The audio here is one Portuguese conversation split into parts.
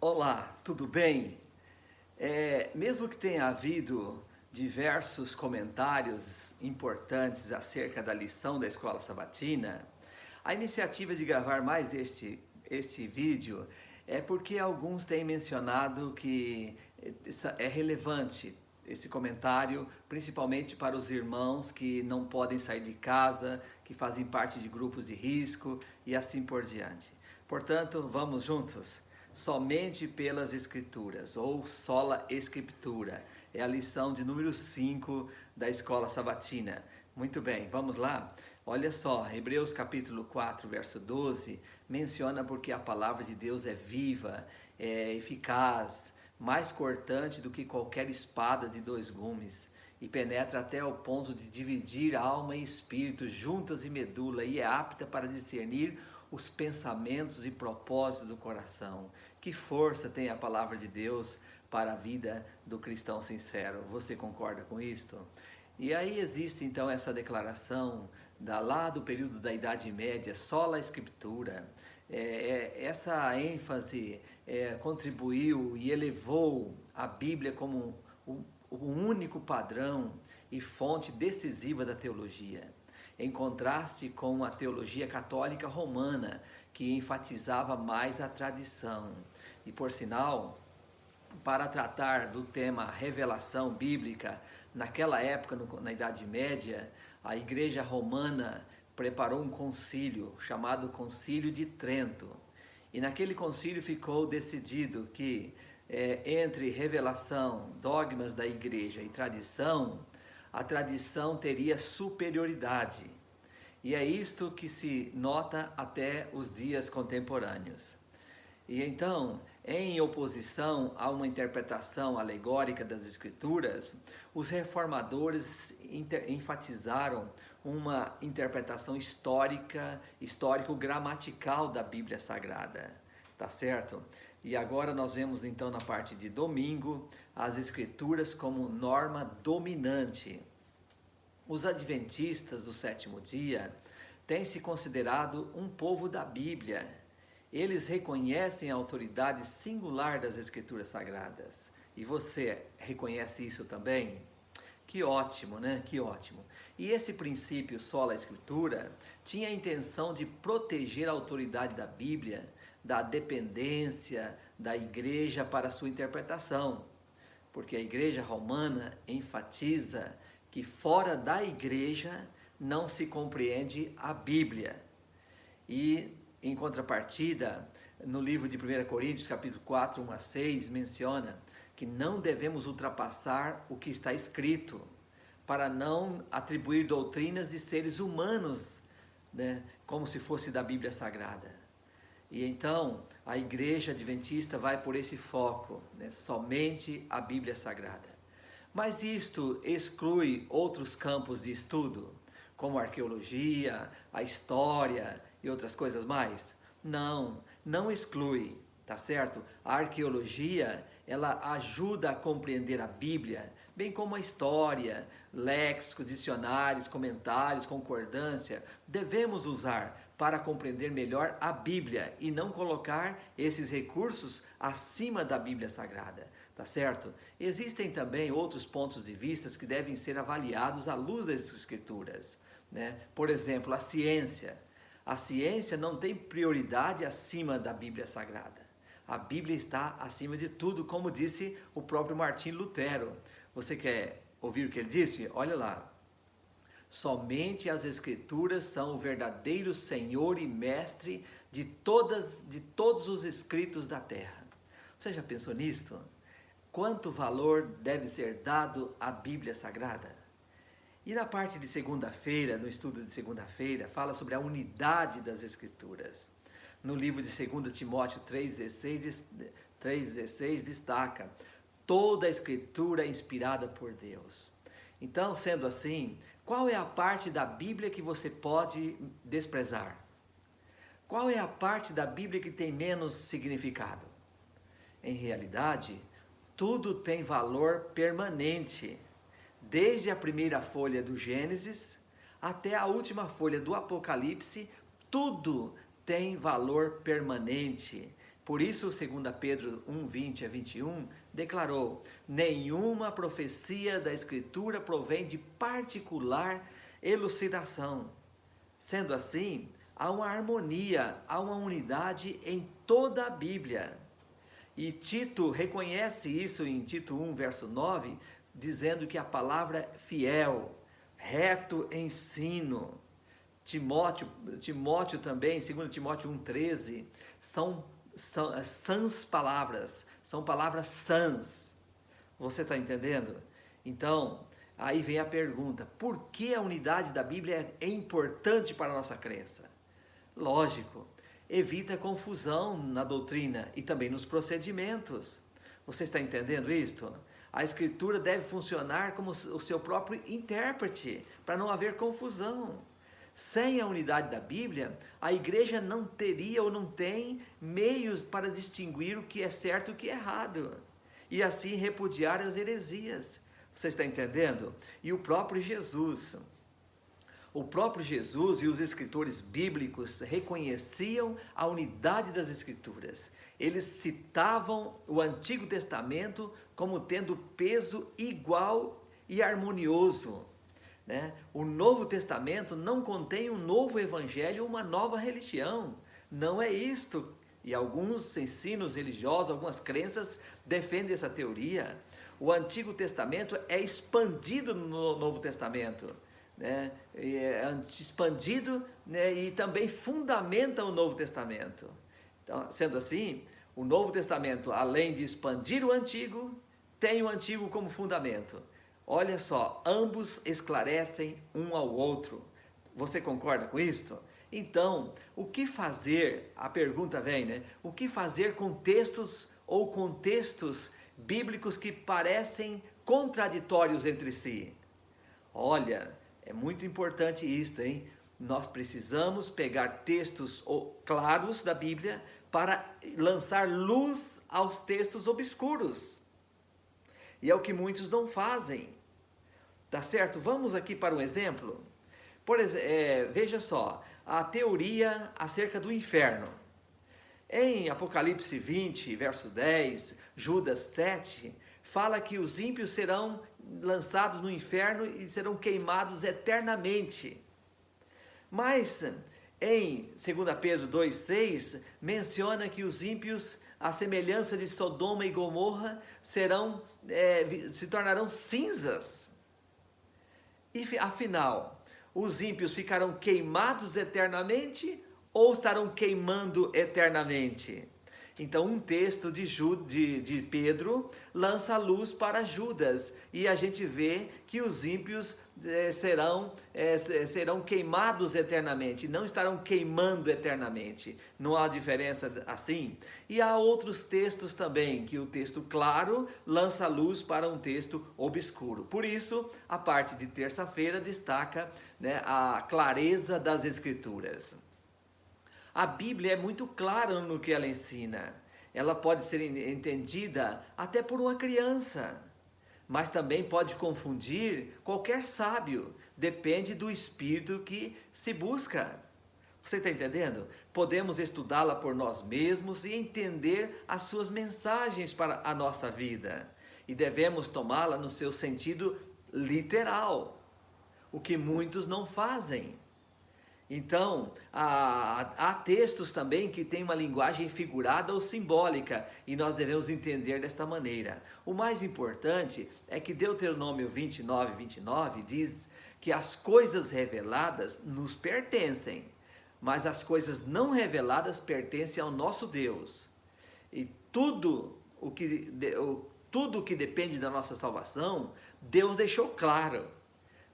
Olá, tudo bem? Mesmo que tenha havido diversos comentários importantes acerca da lição da Escola Sabatina, a iniciativa de gravar mais este vídeo é porque alguns têm mencionado que é relevante esse comentário, principalmente para os irmãos que não podem sair de casa, que fazem parte de grupos de risco e assim por diante. Portanto, vamos juntos? Somente pelas Escrituras, ou sola Escritura. É a lição de número 5 da Escola Sabatina. Muito bem, vamos lá? Olha só, Hebreus capítulo 4, verso 12, menciona porque a palavra de Deus é viva, é eficaz, mais cortante do que qualquer espada de dois gumes, e penetra até o ponto de dividir alma e espírito, juntas e medula, e é apta para discernir os pensamentos e propósitos do coração. Que força tem a palavra de Deus para a vida do cristão sincero? Você concorda com isto? E aí existe então essa declaração lá do período da Idade Média, sola Escritura. Essa ênfase contribuiu e elevou a Bíblia como o único padrão e fonte decisiva da teologia, em contraste com a teologia católica romana, que enfatizava mais a tradição. E por sinal, para tratar do tema revelação bíblica, naquela época, na Idade Média, a Igreja Romana preparou um concílio chamado Concílio de Trento. E naquele concílio ficou decidido que entre revelação, dogmas da Igreja e tradição, a tradição teria superioridade. E é isto que se nota até os dias contemporâneos. E então, em oposição a uma interpretação alegórica das Escrituras, os reformadores enfatizaram uma interpretação histórico-gramatical da Bíblia Sagrada, tá certo? E agora nós vemos então na parte de domingo as Escrituras como norma dominante. Os adventistas do sétimo dia têm se considerado um povo da Bíblia. Eles reconhecem a autoridade singular das Escrituras Sagradas. E você reconhece isso também? Que ótimo, né? Que ótimo. E esse princípio sola Escritura tinha a intenção de proteger a autoridade da Bíblia da dependência da igreja para sua interpretação. Porque a igreja romana enfatiza que fora da igreja não se compreende a Bíblia. E em contrapartida, no livro de 1 Coríntios, capítulo 4, 1 a 6, menciona que não devemos ultrapassar o que está escrito, para não atribuir doutrinas de seres humanos, né, como se fosse da Bíblia Sagrada. E então, a igreja adventista vai por esse foco, né, somente a Bíblia Sagrada. Mas isto exclui outros campos de estudo, como a arqueologia, a história e outras coisas mais? Não, não exclui, tá certo? A arqueologia, ela ajuda a compreender a Bíblia, bem como a história, léxico, dicionários, comentários, concordância, devemos usar para compreender melhor a Bíblia e não colocar esses recursos acima da Bíblia Sagrada, tá certo? Existem também outros pontos de vista que devem ser avaliados à luz das Escrituras, né? Por exemplo, a ciência. A ciência não tem prioridade acima da Bíblia Sagrada. A Bíblia está acima de tudo, como disse o próprio Martim Lutero. Você quer ouvir o que ele disse? Olha lá. Somente as Escrituras são o verdadeiro Senhor e Mestre de todos os escritos da terra. Você já pensou nisso? Quanto valor deve ser dado à Bíblia Sagrada? E na parte de segunda-feira, no estudo de segunda-feira, fala sobre a unidade das Escrituras. No livro de 2 Timóteo 3,16 destaca: toda a Escritura é inspirada por Deus. Então, sendo assim, qual é a parte da Bíblia que você pode desprezar? Qual é a parte da Bíblia que tem menos significado? Em realidade, tudo tem valor permanente. Desde a primeira folha do Gênesis até a última folha do Apocalipse, tudo tem valor permanente. Por isso, 2 Pedro 1, 20 a 21, declarou: nenhuma profecia da Escritura provém de particular elucidação. Sendo assim, há uma harmonia, há uma unidade em toda a Bíblia. E Tito reconhece isso em Tito 1, verso 9, dizendo que a palavra é fiel, reto ensino. Timóteo também, 2 Timóteo 1,13, são sãs palavras, são palavras sãs. Você está entendendo? Então, aí vem a pergunta: por que a unidade da Bíblia é importante para a nossa crença? Lógico, evita confusão na doutrina e também nos procedimentos. Você está entendendo isto? A Escritura deve funcionar como o seu próprio intérprete, para não haver confusão. Sem a unidade da Bíblia, a igreja não teria ou não tem meios para distinguir o que é certo e o que é errado, e assim repudiar as heresias. Você está entendendo? E o próprio Jesus e os escritores bíblicos reconheciam a unidade das Escrituras. Eles citavam o Antigo Testamento como tendo peso igual e harmonioso. O Novo Testamento não contém um novo evangelho ou uma nova religião. Não é isto. E alguns ensinos religiosos, algumas crenças defendem essa teoria. O Antigo Testamento é expandido no Novo Testamento. É expandido, e também fundamenta o Novo Testamento. Então, sendo assim, o Novo Testamento, além de expandir o Antigo, tem o Antigo como fundamento. Olha só, ambos esclarecem um ao outro. Você concorda com isto? Então, o que fazer? A pergunta vem, O que fazer com textos ou contextos bíblicos que parecem contraditórios entre si? Olha, é muito importante isto, hein? Nós precisamos pegar textos claros da Bíblia para lançar luz aos textos obscuros. E é o que muitos não fazem. Tá certo? Vamos aqui para um exemplo. Veja só, a teoria acerca do inferno. Em Apocalipse 20, verso 10, Judas 7, fala que os ímpios serão lançados no inferno e serão queimados eternamente. Mas em 2 Pedro 2,6, menciona que os ímpios, à semelhança de Sodoma e Gomorra, se tornarão cinzas. E afinal, os ímpios ficarão queimados eternamente ou estarão queimando eternamente? Então, um texto de Pedro lança a luz para Judas, e a gente vê que os ímpios serão queimados eternamente, não estarão queimando eternamente. Não há diferença assim? E há outros textos também, que o texto claro lança a luz para um texto obscuro. Por isso, a parte de terça-feira destaca, a clareza das Escrituras. A Bíblia é muito clara no que ela ensina. Ela pode ser entendida até por uma criança, mas também pode confundir qualquer sábio. Depende do espírito que se busca. Você está entendendo? Podemos estudá-la por nós mesmos e entender as suas mensagens para a nossa vida. E devemos tomá-la no seu sentido literal, o que muitos não fazem. Então, há textos também que têm uma linguagem figurada ou simbólica, e nós devemos entender desta maneira. O mais importante é que Deuteronômio 29, 29 diz que as coisas reveladas nos pertencem, mas as coisas não reveladas pertencem ao nosso Deus. E tudo o que depende da nossa salvação, Deus deixou claro.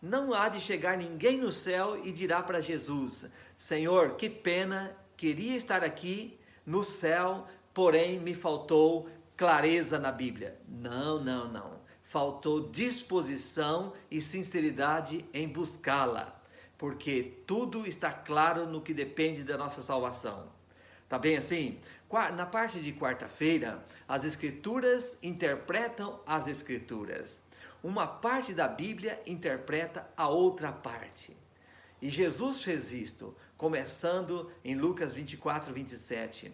Não há de chegar ninguém no céu e dirá para Jesus: Senhor, que pena, queria estar aqui no céu, porém me faltou clareza na Bíblia. Não. Faltou disposição e sinceridade em buscá-la, porque tudo está claro no que depende da nossa salvação. Tá bem assim? Na parte de quarta-feira, as Escrituras interpretam as Escrituras. Uma parte da Bíblia interpreta a outra parte. E Jesus fez isto, começando em Lucas 24, 27.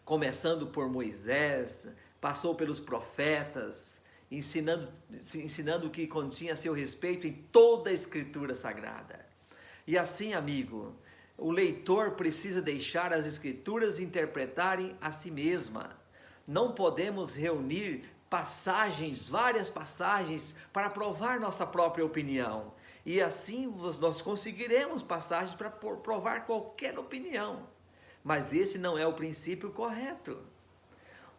começando por Moisés, passou pelos profetas, ensinando o que continha a seu respeito em toda a Escritura Sagrada. E assim, amigo, o leitor precisa deixar as Escrituras interpretarem a si mesma. Não podemos reunir passagens, várias passagens, para provar nossa própria opinião. E assim nós conseguiremos passagens para provar qualquer opinião. Mas esse não é o princípio correto.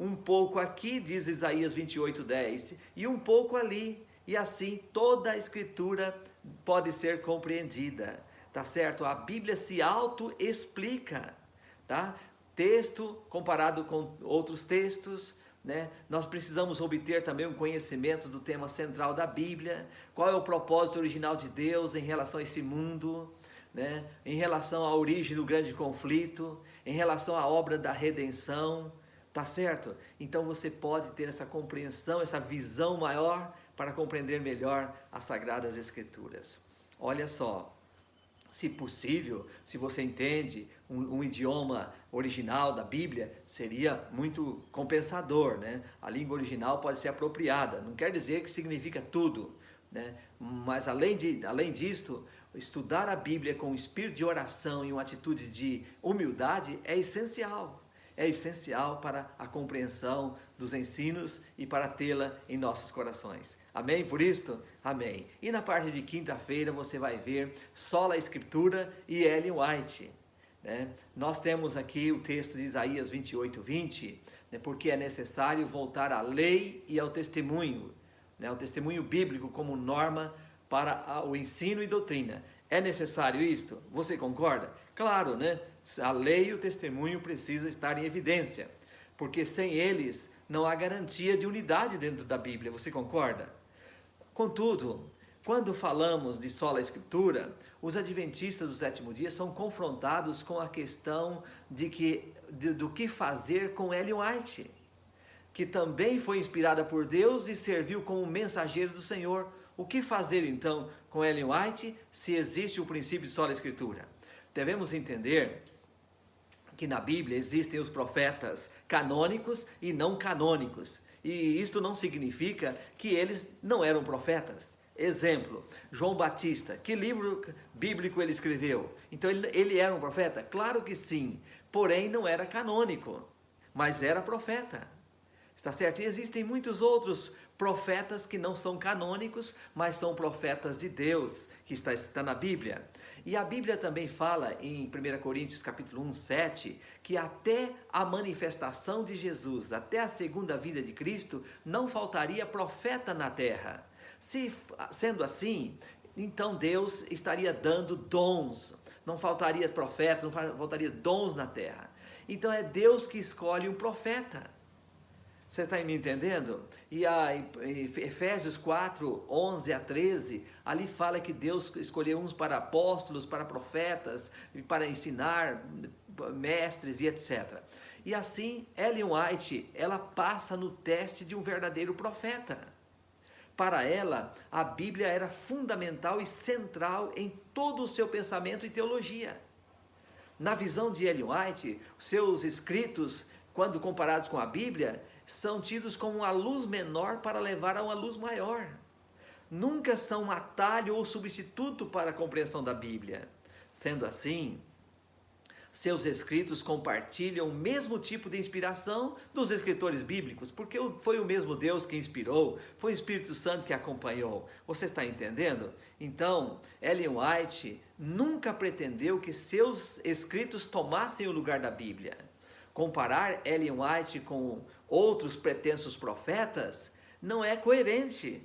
Um pouco aqui, diz Isaías 28:10, e um pouco ali. E assim toda a Escritura pode ser compreendida. Tá certo? A Bíblia se auto-explica, tá? Texto comparado com outros textos, né? Nós precisamos obter também um conhecimento do tema central da Bíblia, qual é o propósito original de Deus em relação a esse mundo, né? Em relação à origem do grande conflito, em relação à obra da redenção, tá certo? Então você pode ter essa compreensão, essa visão maior para compreender melhor as Sagradas Escrituras. Olha só, se possível, se você entende um idioma original da Bíblia, seria muito compensador, né? A língua original pode ser apropriada, não quer dizer que significa tudo, né? Mas além disto, estudar a Bíblia com um espírito de oração e uma atitude de humildade é essencial. É essencial para a compreensão dos ensinos e para tê-la em nossos corações. Amém por isto? Amém. E na parte de quinta-feira você vai ver Sola Escritura e Ellen White, né? Nós temos aqui o texto de Isaías 28:20, né? Porque é necessário voltar à lei e ao testemunho, né? O testemunho bíblico como norma para o ensino e doutrina. É necessário isto? Você concorda? Claro, né? A lei e o testemunho precisam estar em evidência, porque sem eles não há garantia de unidade dentro da Bíblia. Você concorda? Contudo, quando falamos de sola Escritura, os adventistas do sétimo dia são confrontados com a questão do que fazer com Ellen White, que também foi inspirada por Deus e serviu como mensageiro do Senhor. O que fazer então com Ellen White se existe o princípio de sola Escritura? Devemos entender que na Bíblia existem os profetas canônicos e não canônicos. E isto não significa que eles não eram profetas. Exemplo, João Batista, que livro bíblico ele escreveu? Então ele era um profeta? Claro que sim, porém não era canônico, mas era profeta. Está certo? E existem muitos outros profetas que não são canônicos, mas são profetas de Deus, que está na Bíblia. E a Bíblia também fala em 1 Coríntios capítulo 1:7, que até a manifestação de Jesus, até a segunda vinda de Cristo, não faltaria profeta na terra. Sendo assim, então Deus estaria dando dons, não faltaria profetas, não faltaria dons na terra. Então é Deus que escolhe um profeta. Você está me entendendo? E Efésios 4:11-13, ali fala que Deus escolheu uns para apóstolos, para profetas, para ensinar, mestres e etc. E assim, Ellen White, ela passa no teste de um verdadeiro profeta. Para ela, a Bíblia era fundamental e central em todo o seu pensamento e teologia. Na visão de Ellen White, seus escritos, quando comparados com a Bíblia, são tidos como uma luz menor para levar a uma luz maior. Nunca são um atalho ou substituto para a compreensão da Bíblia. Sendo assim, seus escritos compartilham o mesmo tipo de inspiração dos escritores bíblicos, porque foi o mesmo Deus que inspirou, foi o Espírito Santo que acompanhou. Você está entendendo? Então, Ellen White nunca pretendeu que seus escritos tomassem o lugar da Bíblia. Comparar Ellen White com outros pretensos profetas não é coerente.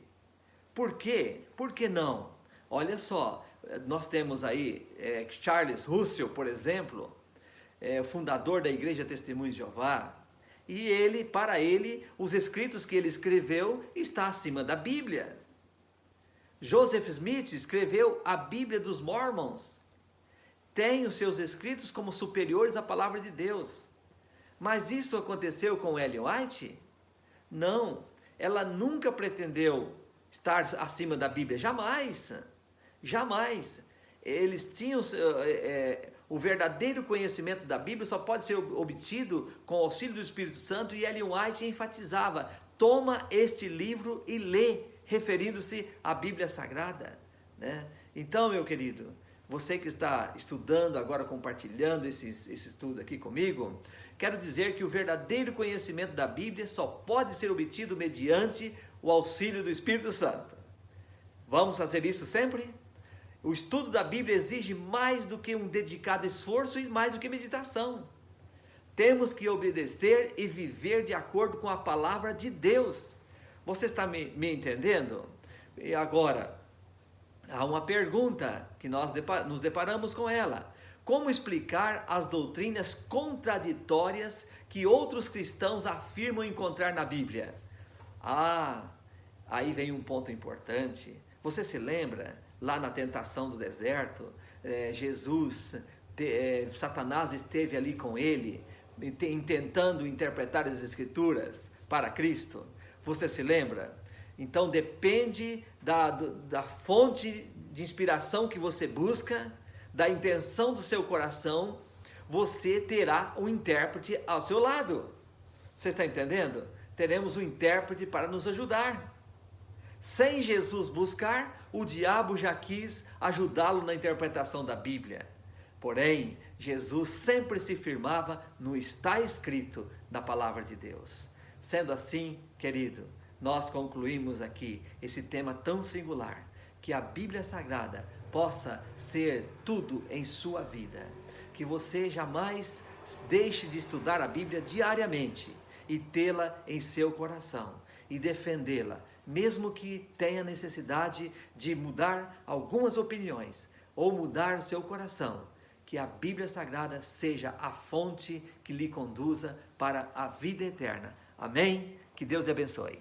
Por quê? Por que não? Olha só, nós temos aí Charles Russell, por exemplo, fundador da Igreja Testemunhos de Jeová, e para ele, os escritos que ele escreveu estão acima da Bíblia. Joseph Smith escreveu a Bíblia dos Mormons, tem os seus escritos como superiores à palavra de Deus. Mas isso aconteceu com Ellen White? Não, ela nunca pretendeu estar acima da Bíblia, jamais, jamais. Eles tinham O verdadeiro conhecimento da Bíblia só pode ser obtido com o auxílio do Espírito Santo, e Ellen White enfatizava: toma este livro e lê, referindo-se à Bíblia Sagrada, né? Então, meu querido, você que está estudando agora, compartilhando esse estudo aqui comigo, quero dizer que o verdadeiro conhecimento da Bíblia só pode ser obtido mediante o auxílio do Espírito Santo. Vamos fazer isso sempre? O estudo da Bíblia exige mais do que um dedicado esforço e mais do que meditação. Temos que obedecer e viver de acordo com a palavra de Deus. Você está me entendendo? E agora, há uma pergunta que nós nos deparamos com ela: como explicar as doutrinas contraditórias que outros cristãos afirmam encontrar na Bíblia? Aí vem um ponto importante. Você se lembra, lá na tentação do deserto, Satanás esteve ali com ele, tentando interpretar as Escrituras para Cristo? Você se lembra? Então depende da fonte de inspiração que você busca, da intenção do seu coração, você terá um intérprete ao seu lado. Você está entendendo? Teremos um intérprete para nos ajudar. Sem Jesus buscar, o diabo já quis ajudá-lo na interpretação da Bíblia. Porém, Jesus sempre se firmava no está escrito da palavra de Deus. Sendo assim, querido, nós concluímos aqui esse tema tão singular, que a Bíblia Sagrada possa ser tudo em sua vida. Que você jamais deixe de estudar a Bíblia diariamente e tê-la em seu coração e defendê-la, mesmo que tenha necessidade de mudar algumas opiniões ou mudar o seu coração. Que a Bíblia Sagrada seja a fonte que lhe conduza para a vida eterna. Amém? Que Deus te abençoe.